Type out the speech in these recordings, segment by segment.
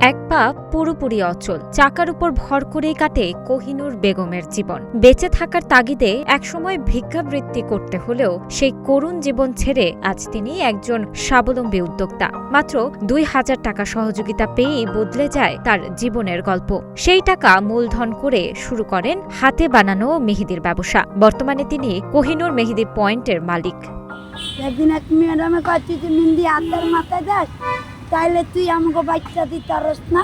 এক পা পুরোপুরি অচল, চাকার উপর ভর করেই কাটে কোহিনুর বেগমের জীবন। বেঁচে থাকার তাগিদে একসময় ভিক্ষাবৃত্তি করতে হলেও সেই করুণ জীবন ছেড়ে আজ তিনি একজন স্বাবলম্বী উদ্যোক্তা। মাত্র ২,০০০ টাকা সহযোগিতা পেয়েই বদলে যায় তার জীবনের গল্প। সেই টাকা মূলধন করে শুরু করেন হাতে বানানো মেহেদির ব্যবসা। বর্তমানে তিনি কোহিনুর মেহেদি পয়েন্টের মালিক। একদিন এক ম্যাডামে কয়েছি যে মেহেদি হাতের মাথায় দেখ, তাইলে তুই আমাকে বাচ্চা দিতে পারস না।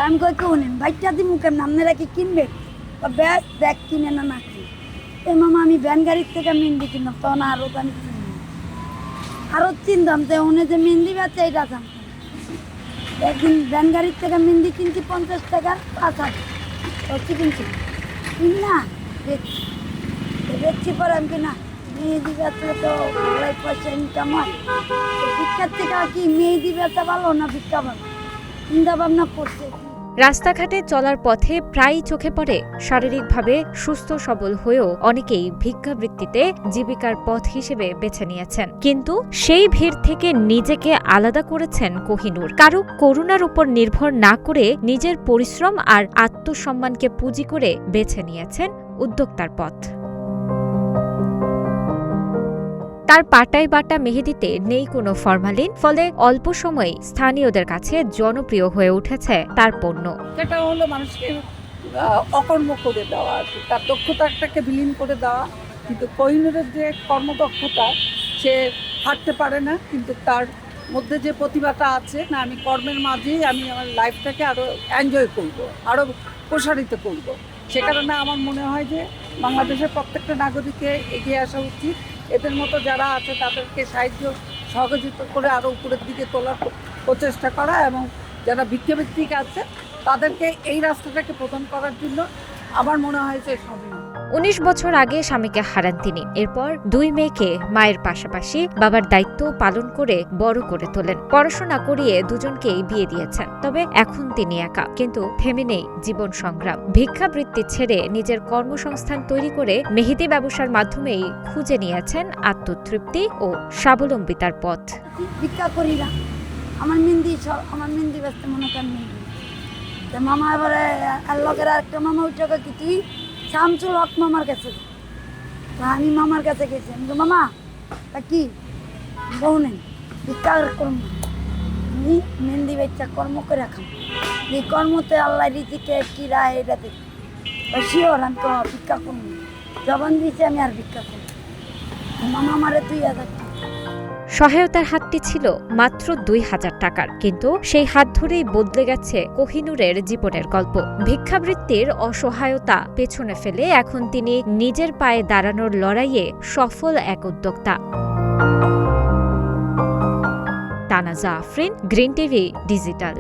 আমি কই কেউ নেন বাচ্চা দি মুখে আপনারা কি কিনবে? ব্যাস ব্যাগ কিনে না নাকি এ মামা আমি ভ্যান গাড়ির থেকে মেহেন্দি কিনলাম, তখন আরও আমি আরও চিনতাম তো উনি যে মেহেন্দি বেচে এটা জানতাম। একদিন ভ্যান গাড়ির থেকে মেহেন্দি কিনছি 50 টাকার 5,000 কিনছি না বেচছি পরে আমি কিনা মেহেদি বেচলে তো ভালোই পয়সা ইনকাম হয়। ভিক্ষার থেকে কি মেহেদি বেচা ভালো না ভিক্ষা ভালো, চিন্তা ভাবনা করছে। রাস্তাঘাটে চলার পথে প্রায়ই চোখে পড়ে শারীরিকভাবে সুস্থ সবল হয়েও অনেকেই ভিক্ষাবৃত্তিতে জীবিকার পথ হিসেবে বেছে নিয়েছেন। কিন্তু সেই ভিড় থেকে নিজেকে আলাদা করেছেন কোহিনুর। কারো করুণার উপর নির্ভর না করে নিজের পরিশ্রম আর আত্মসম্মানকে পুঁজি করে বেছে নিয়েছেন উদ্যোক্তার পথ। তার পাটায় বাটা মেহেদিতে নেই কোনো ফরমালিন, ফলে অল্প সময়ে স্থানীয়দের কাছে জনপ্রিয় হয়ে উঠেছে তার পণ্য। সেটা হলো মানুষকে অকর্ম করে দেওয়া আর কি, তার দক্ষতাটাকে বিলীন করে দেওয়া। কিন্তু কোহিনুরের যে কর্মদক্ষতা, সে হাঁটতে পারে না, কিন্তু তার মধ্যে যে প্রতিভাটা আছে না, আমি কর্মের মাঝেই আমি আমার লাইফটাকে আরও এনজয় করব, আরও প্রসারিত করব। সে কারণে আমার মনে হয় যে বাংলাদেশের প্রত্যেকটা নাগরিককে এগিয়ে আসা উচিত। এদের মতো যারা আছে তাদেরকে সাহায্য সহযোগিতা করে আরও উপরের দিকে তোলার প্রচেষ্টা করা, এবং যারা ভিক্ষাবৃত্তিক আছে তাদেরকে এই রাস্তাটাকে প্রদান করার জন্য আমার মনে হয় যে সবই। ১৯ বছর আগে স্বামীকে হারান তিনি। এরপর ২ মেয়েকে মায়ের পাশাপাশি বাবার দায়িত্ব পালন করে বড় করে তোলেন। পড়াশোনা করিয়ে দুজনকেই বিয়ে দিয়েছেন। তবে এখন তিনি একা, কিন্তু থেমে নেই জীবন সংগ্রাম। ভিক্ষাবৃত্তি ছেড়ে নিজের কর্মসংস্থান তৈরি করে মেহেদি ব্যবসার মাধ্যমেই খুঁজে নিয়েছেন আত্মতৃপ্তি ও স্বাবলম্বিতার পথ। ভিক্ষা করি না, আমার মেহেন্দি ব্যস্ত মনে করেন মামা। এবারে লোকের আরেকটা মামা উঠে কি তুই শামসুল হক মামার কাছে, আমি মামার কাছে গেছি। আমি তো মামা তা কি বউ নেই ভিক্ষা কর্ম, আমি মেহেন্দি বেচা কর্ম করে রাখাম। এই কর্মতে আল্লাহ রীতিকে কি রায় এটা দেখি শিওর আমি তো ভিক্ষা করবো। জবান দিয়েছি আমি আর ভিক্ষা করবো। মামা মারে 2,000 টাকা। সহায়তার হাতটি ছিল মাত্র ২,০০০ টাকার, কিন্তু সেই হাত ধরেই বদলে গেছে কোহিনুরের জীবনের গল্প। ভিক্ষাবৃত্তির অসহায়তা পেছনে ফেলে এখন তিনি নিজের পায়ে দাঁড়ানোর লড়াইয়ে সফল এক উদ্যোক্তা। তানাজা আফরিন, গ্রিন টিভি ডিজিটাল।